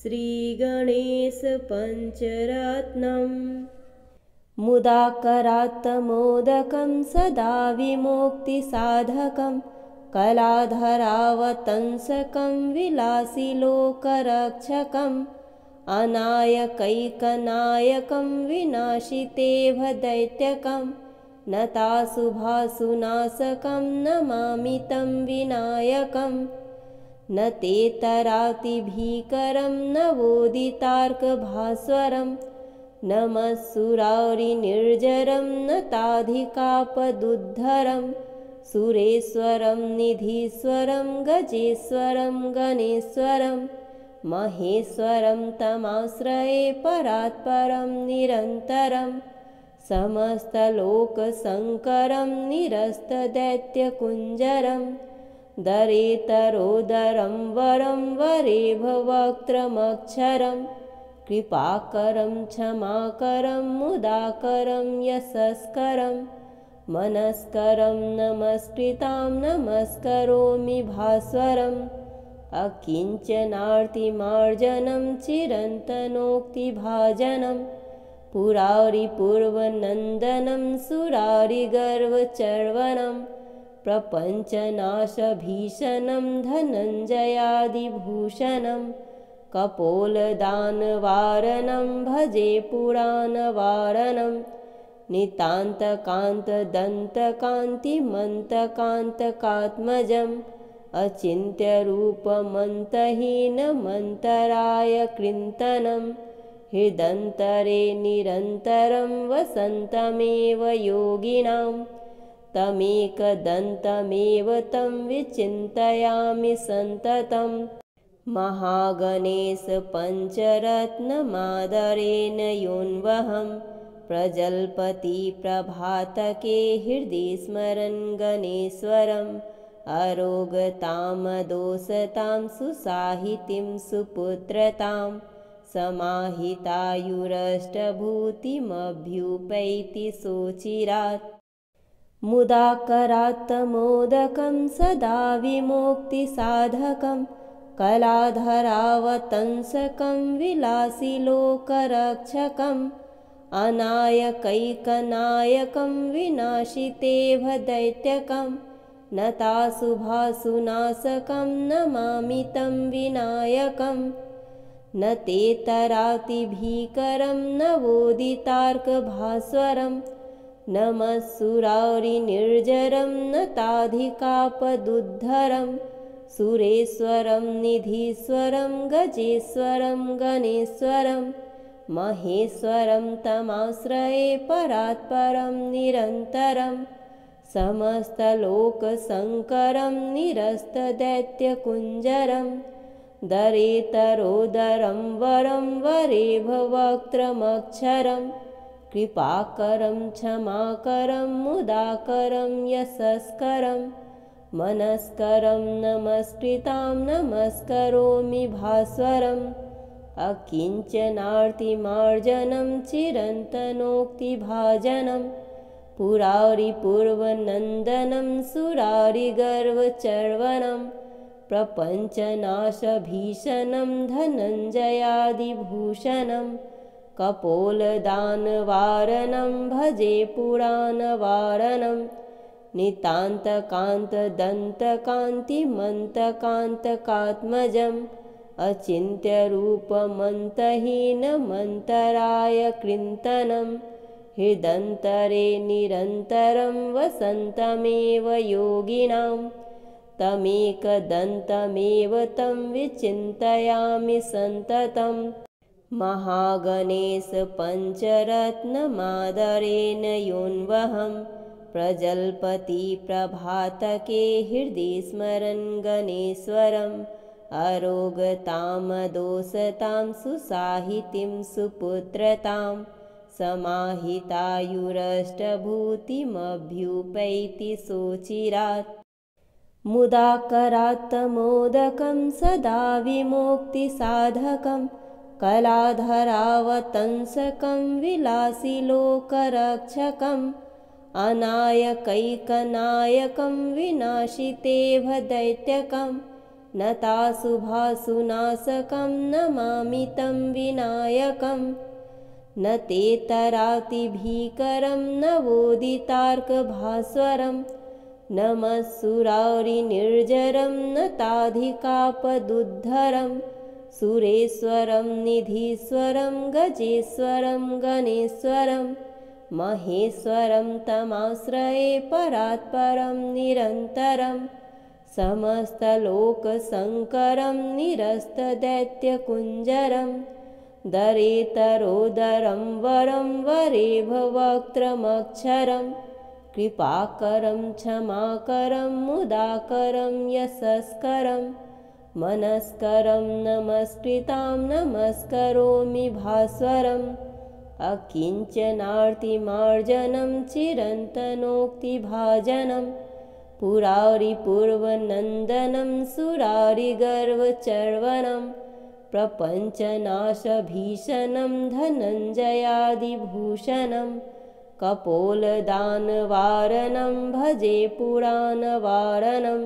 श्रीगणेशपञ्चरत्नम् मुदाकरात्तमोदकं सदा विमुक्तिसाधकं कलाधरावतंसकं विलासिलोकरक्षकम् अनायकैकनायकं विनाशितेभदैत्यकं नताशुभाशुनाशकं नमामि तं विनायकं न ते तरातिभीकरं नवोदितार्कभास्वरं नमस्सुरारिनिर्जरं नताधिकापदुद्धरं सुरेश्वरं निधीश्वरं गजेश्वरं गणेश्वरं महेश्वरं तमाश्रये परात्परं निरन्तरं समस्तलोकशङ्करं निरस्तदैत्यकुञ्जरं दरेतरोदरं वरं वरेभवक्त्रमक्षरं कृपाकरं क्षमाकरं मुदाकरं यशस्करं मनस्करं नमस्कृतां नमस्करोमि भास्वरम् अकिञ्चनार्तिमार्जनं चिरन्तनोक्तिभाजनं पुरारिपूर्वनन्दनं सुरारिगर्वचर्वणं प्रपञ्चनाशभीषणं धनञ्जयादिभूषणं कपोलदानवारणं भजे पुराणवारणं नितान्तकान्तदन्तकान्तिमन्तकान्तकात्मजम् अचिन्त्यरूपमन्तहीनमन्तराय कृन्तनं हृदन्तरे निरन्तरं वसन्तमेव योगिनां तमेकदन्तमेव तं विचिन्तयामि सन्ततं महागणेशपञ्चरत्नमादरेण योऽन्वहं प्रजल्पतिप्रभातके हृदि स्मरन् गणेश्वरम् अरोगतामदोषतां सुसाहितीं सुपुत्रतां समाहितायुरष्टभूतिमभ्युपैति सोचिरात् मुदाकरात्तमोदकं सदा विमुक्तिसाधकं कलाधरावतंसकं विलासिलोकरक्षकम् अनायकैकनायकं विनाशितेभदैत्यकं नताशुभाशुनाशकं नमामि तं विनायकं न ते तरातिभीकरं नवोदितार्कभास्वरं नमस्सुरारिनिर्जरं नताधिकापदुद्धरं सुरेश्वरं निधीश्वरं गजेश्वरं गणेश्वरं महेश्वरं तमाश्रये परात्परं निरन्तरं समस्तलोकशङ्करं निरस्तदैत्यकुञ्जरं दरेतरोदरं वरं वरेभवक्त्रमक्षरं कृपाकरं क्षमाकरं मुदाकरं यशस्करं मनस्करं नमस्कृतां नमस्करोमि भास्वरम् अकिञ्चनार्तिमार्जनं चिरन्तनोक्तिभाजनं पुरारिपूर्वनन्दनं सुरारिगर्वचर्वणं प्रपञ्चनाशभीषणं धनञ्जयादिभूषणं कपोलदानवारणं भजे पुराणवारणं नितान्तकान्तदन्तकान्तिमन्तकान्तकात्मजम् अचिन्त्यरूपमन्तहीनमन्तराय कृन्तनं हृदन्तरे निरन्तरं वसन्तमेव योगिनां तमेकदन्तमेव तं विचिन्तयामि सन्ततं महागणेशपञ्चरत्नमादरेण योऽन्वहं प्रजल्पतिप्रभातके हृदि स्मरन् गणेश्वरम् अरोगतामदोषतां सुसाहितीं सुपुत्रतां समाहितायुरष्टभूतिमभ्युपैति सोचिरात् मुदाकरात्तमोदकं सदा विमुक्तिसाधकं कलाधरावतंसकं विलासिलोकरक्षकम् अनायकैकनायकं विनाशितेभदैत्यकं नताशुभाशुनाशकं नमामि तं विनायकं न ते तरातिभीकरं नवोदितार्कभास्वरं नमस्सुरारिनिर्जरं नताधिकापदुद्धरं सुरेश्वरं निधीश्वरं गजेश्वरं गणेश्वरं महेश्वरं तमाश्रये परात्परं निरन्तरं समस्तलोकशङ्करं निरस्तदैत्यकुञ्जरं दरेतरोदरं वरं वरेभवक्त्रमक्षरं कृपाकरं क्षमाकरं मुदाकरं यशस्करं मनस्करं नमस्कृतां नमस्करोमि भास्वरम् अकिञ्चनार्तिमार्जनं चिरन्तनोक्तिभाजनं पुरारिपूर्वनन्दनं सुरारिगर्वचर्वणं प्रपञ्चनाशभीषणं धनञ्जयादिभूषणं कपोलदानवारणं भजे पुराणवारणं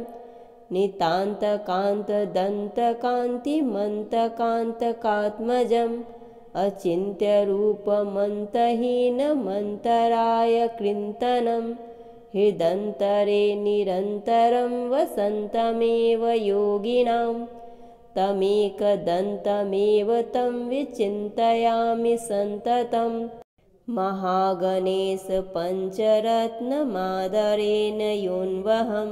नितान्तकान्तदन्तकान्तिमन्तकान्तकात्मजम् अचिन्त्यरूपमन्तहीनमन्तराय कृन्तनं हृदन्तरे निरन्तरं वसन्तमेव योगिनां तमेकदन्तमेव तं विचिन्तयामि सन्ततं महागणेशपञ्चरत्नमादरेण योऽन्वहं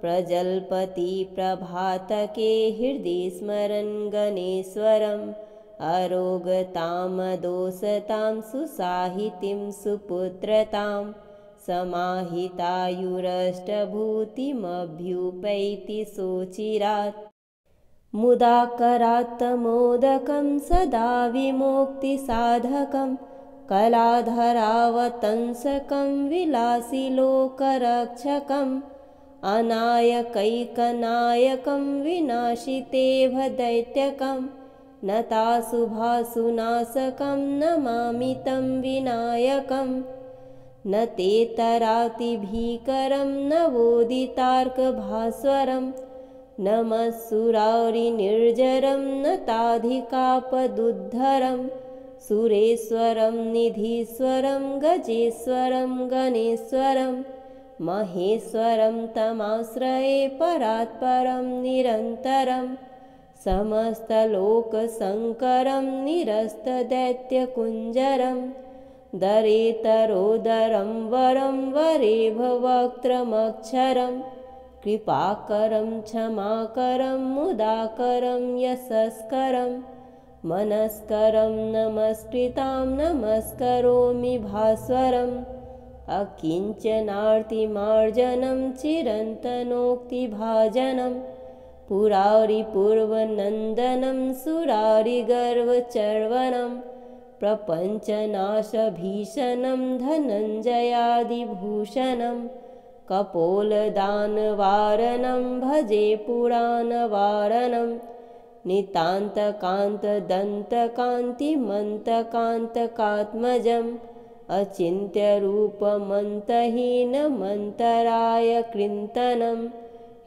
प्रजल्पतिप्रभातके हृदि स्मरन् गणेश्वरम् अरोगतामदोषतां सुसाहितीं सुपुत्रतां समाहितायुरष्टभूतिमभ्युपैति सोचिरात् मुदाकरात्तमोदकं सदा विमुक्तिसाधकं कलाधरावतंसकं विलासिलोकरक्षकम् अनायकैकनायकं विनाशितेभदैत्यकम् नताशुभाशुनाशकं नमामि तं विनायकं न ते तरातिभीकरं नवोदितार्कभास्वरं नमस्सुरारिनिर्जरं नताधिकापदुद्धरं सुरेश्वरं निधीश्वरं गजेश्वरं गणेश्वरं महेश्वरं तमाश्रये परात्परं निरन्तरं समस्तलोकशङ्करं निरस्तदैत्यकुञ्जरं दरेतरोदरं वरं वरेभवक्त्रमक्षरं कृपाकरं क्षमाकरं मुदाकरं यशस्करं मनस्करं नमस्कृतां नमस्करोमि भास्वरम् अकिञ्चनार्तिमार्जनं चिरन्तनोक्तिभाजनं पुरारिपूर्वनन्दनं सुरारिगर्वचर्वणं प्रपञ्चनाशभीषणं धनञ्जयादिभूषणं कपोलदानवारणं भजे पुराणवारणं नितान्तकान्तदन्तकान्तिमन्तकान्तकात्मजम् अचिन्त्यरूपमन्तहीनमन्तराय कृन्तनं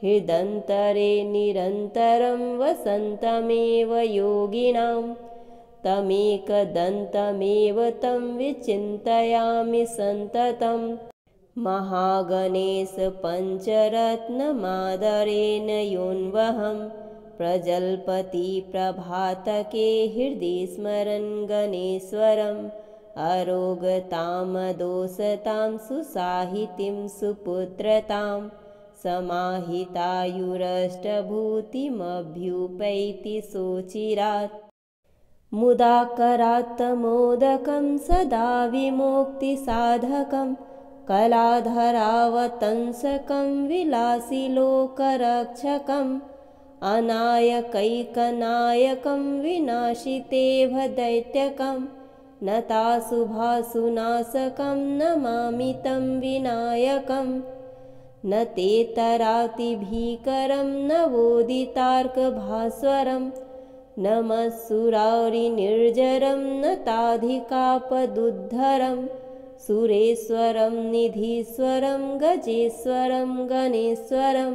हृदन्तरे निरन्तरं वसन्तमेव योगिनां तमेकदन्तमेव तं विचिन्तयामि सन्ततं महागणेशपञ्चरत्नमादरेण योऽन्वहं प्रजल्पतिप्रभातके हृदि स्मरन् गणेश्वरम् अरोगतामदोषतां सुसाहितीं सुपुत्रतां समाहितायुरष्टभूतिमभ्युपैति सोचिरात् मुदाकरात्तमोदकं सदा विमुक्तिसाधकं कलाधरावतंसकं विलासिलोकरक्षकम् अनायकैकनायकं विनाशितेभदैत्यकम् नताशुभाशुनाशकं नमामि तं विनायकं न ते तरातिभीकरं नवोदितार्कभास्वरं नमस्सुरारिनिर्जरं नताधिकापदुद्धरं सुरेश्वरं निधीश्वरं गजेश्वरं गणेश्वरं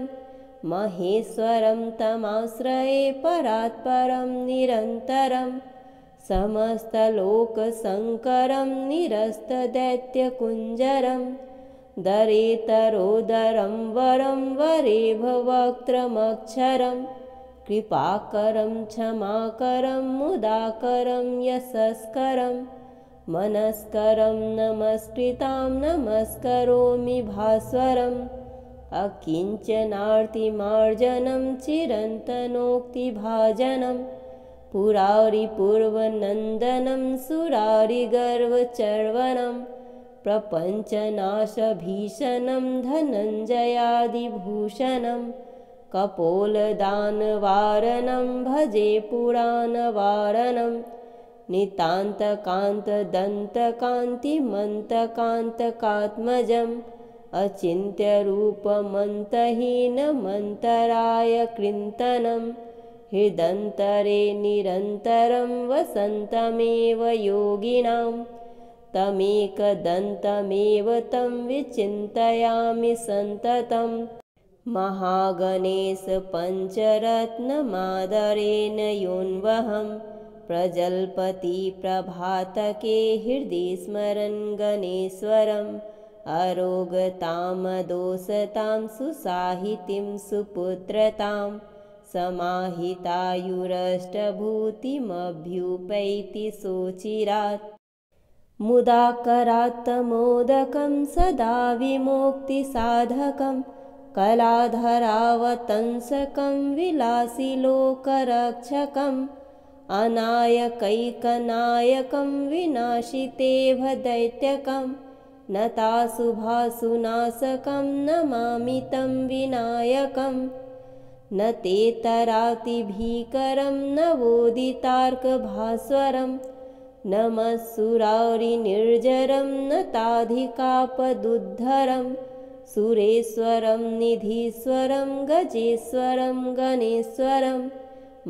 महेश्वरं तमाश्रये परात्परं निरन्तरं समस्तलोकशङ्करं निरस्तदैत्यकुञ्जरं दरेतरोदरं वरं वरेभवक्त्रमक्षरं कृपाकरं क्षमाकरं मुदाकरं यशस्करं मनस्करं नमस्कृतां नमस्करोमि भास्वरम् अकिञ्चनार्तिमार्जनं चिरन्तनोक्तिभाजनं पुरारिपूर्वनन्दनं सुरारिगर्वचर्वणं प्रपञ्चनाशभीषणं धनञ्जयादिभूषणं कपोलदानवारणं भजे पुराणवारणं नितान्तकान्तदन्तकान्तिमन्तकान्तकात्मजम् अचिन्त्यरूपमन्तहीनमन्तराय कृन्तनं हृदन्तरे निरन्तरं वसन्तमेव योगिनां तमेकदन्तमेव तं विचिन्तयामि सन्ततं महागणेशपञ्चरत्नमादरेण योऽन्वहं प्रजल्पतिप्रभातके हृदि स्मरन् गणेश्वरम् अरोगतामदोषतां सुसाहितीं सुपुत्रतां समाहितायुरष्टभूतिमभ्युपैति सोचिरात् मुदाकरात्तमोदकं सदा विमुक्तिसाधकं कलाधरावतंसकं विलासिलोकरक्षकम् अनायकैकनायकं विनाशितेव दैत्यकम् नताशुभाशुनाशकं नमामि तं विनायकं न ते तरातिभीकरं नवोदितार्कभास्वरं नमः सुरारिनिर्जरं नताधिकापदुद्धरं सुरेश्वरं निधीश्वरं गजेश्वरं गणेश्वरं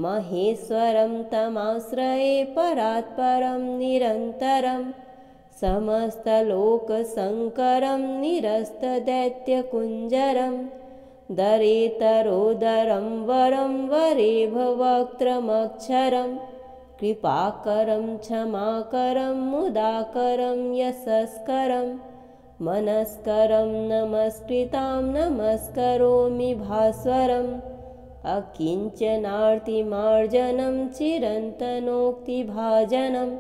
महेश्वरं तमाश्रये परात्परं निरन्तरम् समस्तलोकशङ्करं निरस्तदैत्यकुञ्जरं दरेतरोदरं वरं वरेभवक्त्रमक्षरं कृपाकरं क्षमाकरं मुदाकरं यशस्करं मनस्करं नमस्कृतां नमस्करोमि भास्वरम् अकिञ्चनार्तिमार्जनं चिरन्तनोक्तिभाजनं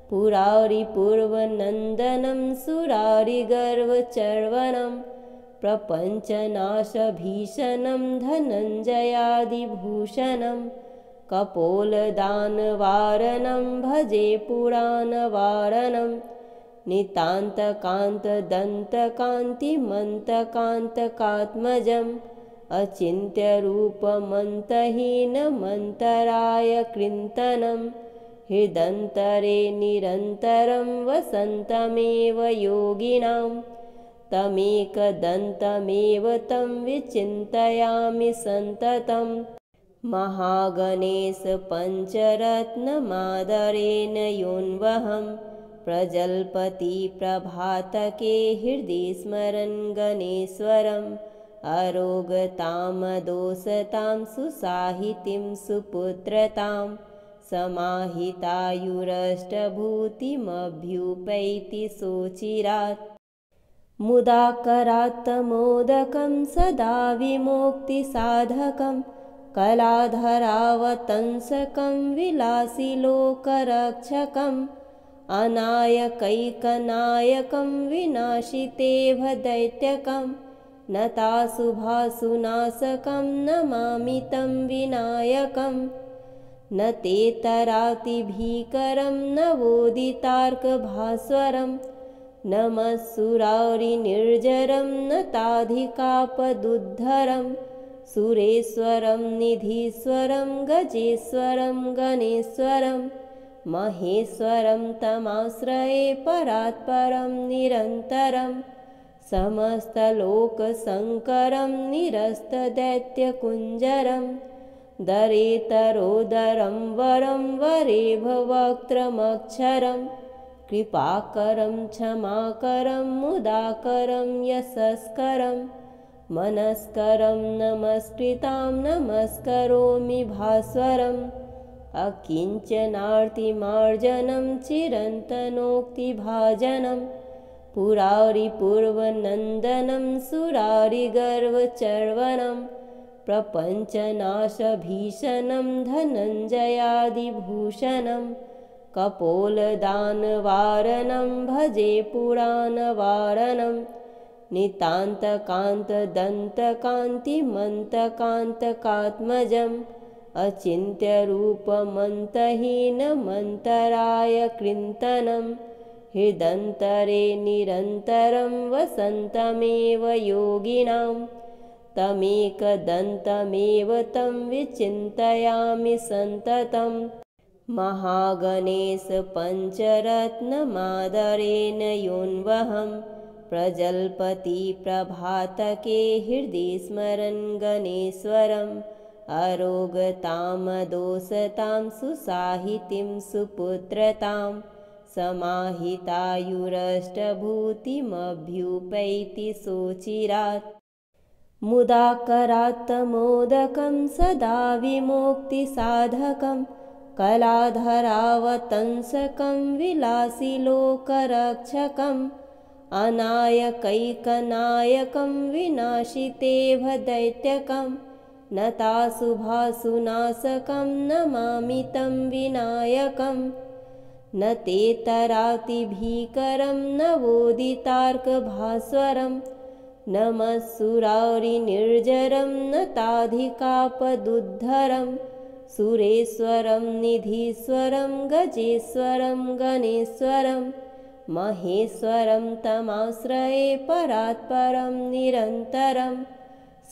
पुरारिपूर्वनन्दनं सुरारिगर्वचर्वणं प्रपञ्चनाशभीषणं धनञ्जयादिभूषणं कपोलदानवारणं भजे पुराणवारणं नितान्तकान्तदन्तकान्तिमन्तकान्तकात्मजम् अचिन्त्यरूपमन्तहीनमन्तराय कृन्तनं हृदन्तरे निरन्तरं वसन्तमेव योगिनां तमेकदन्तमेव तं विचिन्तयामि सन्ततं महागणेशपञ्चरत्नमादरेण योऽन्वहं प्रजल्पतिप्रभातके हृदि स्मरन् गणेश्वरम् अरोगतामदोषतां सुसाहितीं सुपुत्रतां समाहितायुरष्टभूतिमभ्युपैति सोचिरात् मुदाकरात्तमोदकं सदा विमुक्तिसाधकं कलाधरावतंसकं विलासिलोकरक्षकम् अनायकैकनायकं विनाशितेव दैत्यकम् नताशुभाशुनाशकं नमामि तं विनायकं न ते तरातिभीकरं नवोदितार्कभास्वरं नमः सुरारिनिर्जरं नताधिकापदुद्धरं सुरेश्वरं निधीश्वरं गजेश्वरं गणेश्वरं महेश्वरं तमाश्रये परात्परं निरन्तरं समस्तलोकशङ्करं निरस्तदैत्यकुञ्जरं दरेतरोदरं वरं वरेभवक्त्रमक्षरं कृपाकरं क्षमाकरं मुदाकरं यशस्करं मनस्करं नमस्कृतां नमस्करोमि भास्वरम् अकिञ्चनार्तिमार्जनं चिरन्तनोक्तिभाजनं पुरारिपूर्वनन्दनं सुरारिगर्वचर्वणं प्रपञ्चनाशभीषणं धनञ्जयादिभूषणं कपोलदानवारणं भजे पुराणवारणं नितान्तकान्तदन्तकान्तिमन्तकान्तकात्मजम् अचिन्त्यरूपमन्तहीनमन्तराय कृन्तनं हृदन्तरे निरन्तरं वसन्तमेव योगिनां तमेकदन्तमेव तं विचिन्तयामि सन्ततं महागणेशपञ्चरत्नमादरेण योऽन्वहं प्रजल्पतिप्रभातके हृदि स्मरन् गणेश्वरम् अरोगतामदोषतां सुसाहितीं सुपुत्रतां समाहितायुरष्टभूतिमभ्युपैति सोचिरात् मुदाकरात्तमोदकं सदा विमुक्तिसाधकं कलाधरावतंसकं विलासिलोकरक्षकम् अनायकैकनायकं विनाशितेभदैत्यकम् नताशुभाशुनाशकं नमामि तं विनायकं न ते तरातिभीकरं नवोदितार्कभास्वरं नमः सुरारिनिर्जरं नताधिकापदुद्धरं सुरेश्वरं निधीश्वरं गजेश्वरं गणेश्वरं महेश्वरं तमाश्रये परात्परं निरन्तरं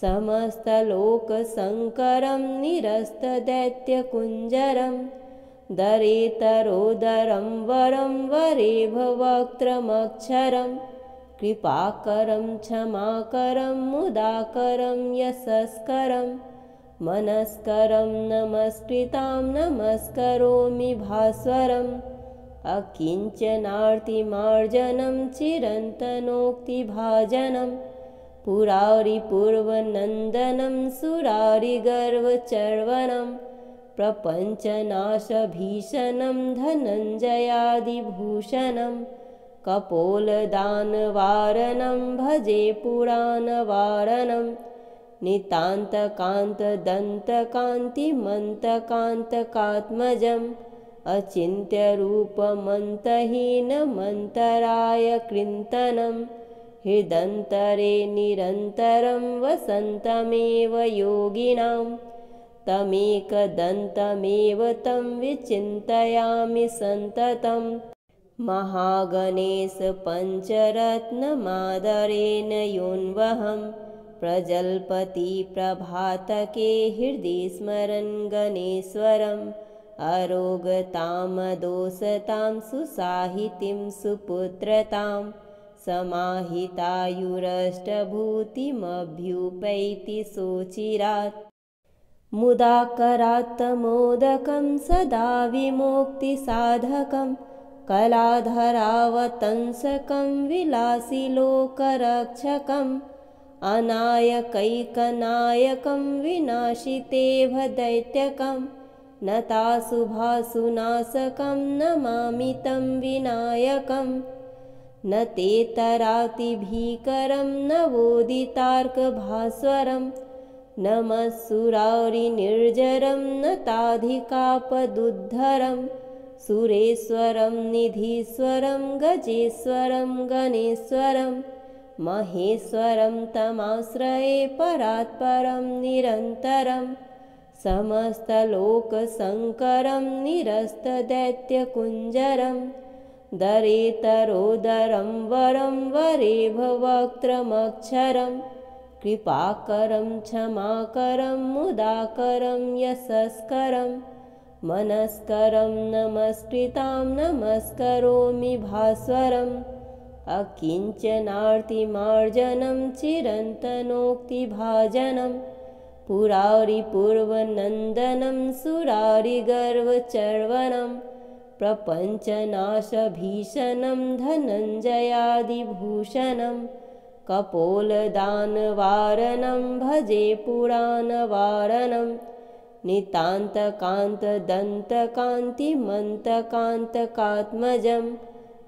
समस्तलोकशङ्करं निरस्तदैत्यकुञ्जरं दरेतरोदरं वरं वरेभवक्त्रमक्षरं कृपाकरं क्षमाकरं मुदाकरं यशस्करं मनस्करं नमस्कृतां नमस्करोमि भास्वरम् अकिञ्चनार्तिमार्जनं चिरन्तनोक्तिभाजनं पुरारिपूर्वनन्दनं सुरारिगर्वचर्वणं प्रपञ्चनाशभीषणं धनञ्जयादिभूषणं कपोलदानवारणं भजे पुराणवारणं नितान्तकान्तदन्तकान्तिमन्तकान्तकात्मजम् अचिन्त्यरूपमन्तहीनमन्तराय कृन्तनं हृदन्तरे निरन्तरं वसन्तमेव योगिनां तमेकदन्तमेव तं विचिन्तयामि सन्ततं महागणेशपञ्चरत्नमादरेण योऽन्वहं प्रजल्पतिप्रभातके हृदि स्मरन् गणेश्वरम् अरोगतामदोषतां सुसाहितीं सुपुत्रतां समाहितायुरष्टभूतिमभ्युपैति सोचिरात् मुदाकरात्तमोदकं सदा विमुक्तिसाधकं कलाधरावतंसकं विलासिलोकरक्षकम् अनायकैकनायकं विनाशितेभदैत्यकम् नताशुभाशुनाशकं नमामि तं विनायकं न ते तरातिभीकरं नवोदितार्कभास्वरं नमः सुरारिनिर्जरं नताधिकापदुद्धरं सुरेश्वरं निधीश्वरं गजेश्वरं गणेश्वरं महेश्वरं तमाश्रये परात्परं निरन्तरं समस्तलोकशङ्करं निरस्तदैत्यकुञ्जरं दरेतरोदरं वरं वरेभवक्त्रमक्षरं कृपाकरं क्षमाकरं मुदाकरं यशस्करं मनस्करं नमस्कृतां नमस्करोमि भास्वरम् अकिञ्चनार्तिमार्जनं चिरन्तनोक्तिभाजनं पुरारिपूर्वनन्दनं सुरारिगर्वचर्वणं प्रपञ्चनाशभीषणं धनञ्जयादिभूषणं कपोलदानवारणं भजे पुराणवारणं नितान्तकान्तदन्तकान्तिमन्तकान्तकात्मजम्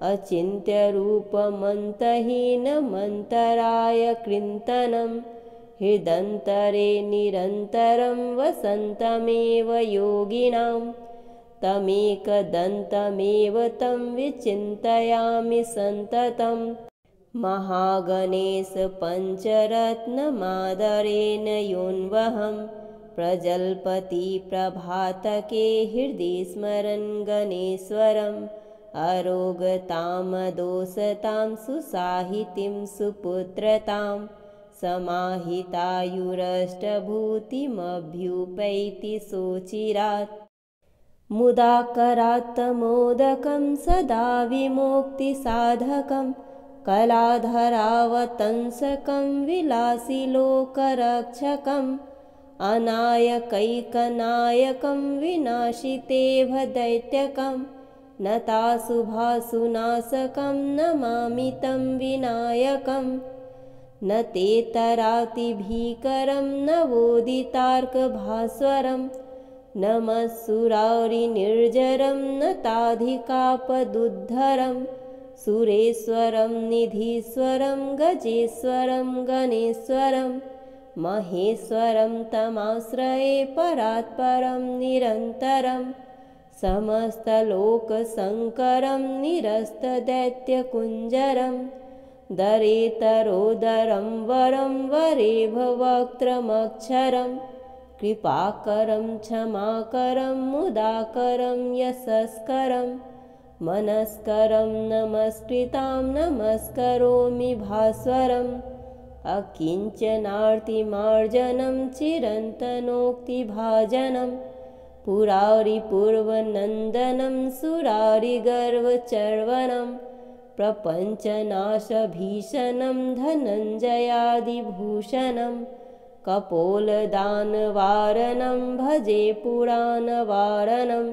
अचिन्त्यरूपमन्तहीनमन्तराय कृन्तनं हृदन्तरे निरन्तरं वसन्तमेव योगिनां तमेकदन्तमेव तं विचिन्तयामि सन्ततं महागणेश पञ्चरत्नमादरेण योऽन्वहं प्रजल्पति प्रभातके हृदि स्मरन् गणेश्वरम् अरोगतामदोषतां सुसाहितीं सुपुत्रतां समाहितायुरष्टभूतिमभ्युपैति सोचिरात् मुदाकरात्तमोदकं सदा विमुक्तिसाधकं कलाधरावतंसकं विलासिलोकरक्षकम् अनायकैकनायकं विनाशितेभदैत्यकम् नताशुभाशुनाशकं नमामि तं विनायकं न तेतरातिभीकरं नवोदितार्कभास्वरं नमः सुरारिनिर्जरं नताधिकापदुद्धरं सुरेश्वरं निधीश्वरं गजेश्वरं गणेश्वरं महेश्वरं तमाश्रये परात्परं निरन्तरं समस्तलोकशङ्करं निरस्तदैत्यकुञ्जरं दरेतरोदरं वरं वरेभवक्त्रमक्षरं कृपाकरं क्षमाकरं मुदाकरं यशस्करं मनस्करं नमस्कृतां नमस्करोमि भास्वरम् अकिञ्चनार्तिमार्जनं चिरन्तनोक्तिभाजनं पुरारिपूर्वनन्दनं सुरारिगर्वचर्वणं प्रपञ्चनाशभीषणं धनञ्जयादिभूषणं कपोलदानवारणं भजे पुराणवारणं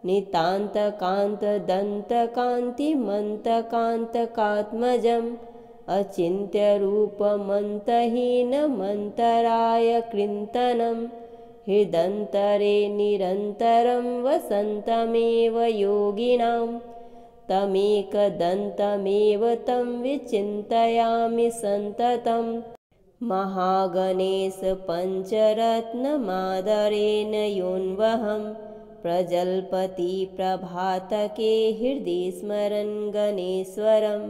नितान्तकान्तदन्तकान्तिमन्तकान्तकात्मजम् अचिन्त्यरूपमन्तहीनमन्तराय कृन्तनं हृदन्तरे निरन्तरं वसन्तमेव योगिनां तमेकदन्तमेव तं विचिन्तयामि सन्ततं महागणेश पञ्चरत्नमादरेण योऽन्वहं प्रजल्पति प्रभातके हृदि स्मरन् गणेश्वरम्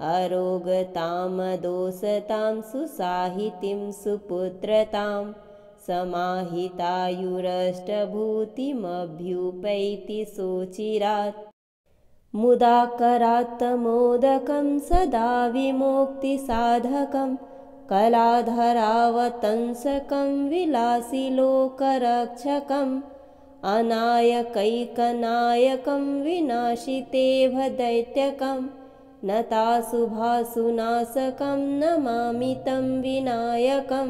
अरोगतामदोषतां सुसाहितीं सुपुत्रतां समाहितायुरष्टभूतिमभ्युपैति सोचिरात् मुदाकरात्तमोदकं सदा विमुक्तिसाधकं कलाधरावतंसकं विलासिलोकरक्षकम् अनायकैकनायकं विनाशितेभदैत्यकम् नताशुभाशुनाशकं नमामि तं विनायकं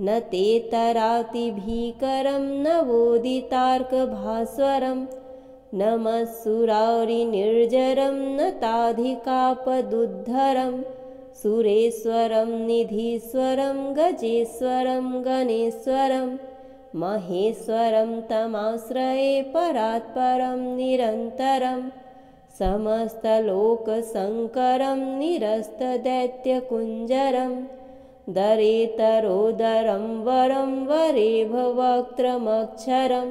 न तेतरातिभीकरं नवोदितार्कभास्वरं नमः सुरारिनिर्जरं नताधिकापदुद्धरं सुरेश्वरं निधीश्वरं गजेश्वरं गणेश्वरं महेश्वरं तमाश्रये परात्परं निरन्तरं समस्तलोकशङ्करं निरस्तदैत्यकुञ्जरं दरेतरोदरं वरं वरेभवक्त्रमक्षरं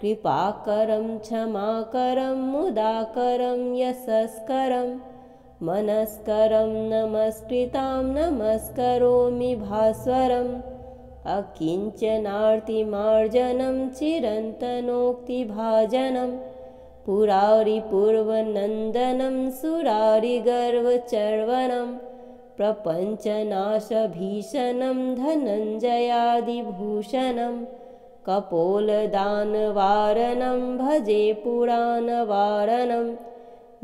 कृपाकरं क्षमाकरं मुदाकरं यशस्करं मनस्करं नमस्कृतां नमस्करोमि भास्वरम् अकिञ्चनार्तिमार्जनं चिरन्तनोक्तिभाजनं पुरारिपूर्वनन्दनं सुरारिगर्वचर्वणं प्रपञ्चनाशभीषणं धनञ्जयादिभूषणं कपोलदानवारणं भजे पुराणवारणं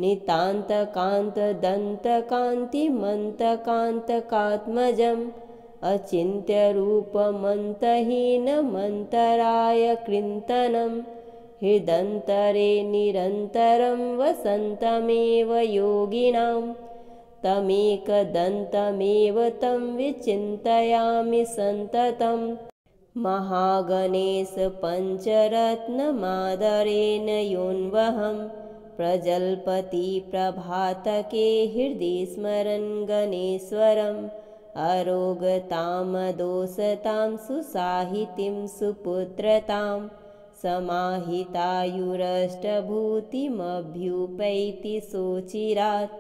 नितान्तकान्तदन्तकान्तिमन्तकान्तकात्मजम् अचिन्त्यरूपमन्तहीनमन्तराय कृन्तनं हृदन्तरे निरन्तरं वसन्तमेव योगिनां तमेकदन्तमेव तं विचिन्तयामि सन्ततं महागणेशपञ्चरत्नमादरेण योऽन्वहं प्रजल्पति प्रभातके हृदि स्मरन् गणेश्वरम् अरोगतामदोषतां सुसाहितीं सुपुत्रतां समाहितायुरष्टभूतिमभ्युपैति सोचिरात्।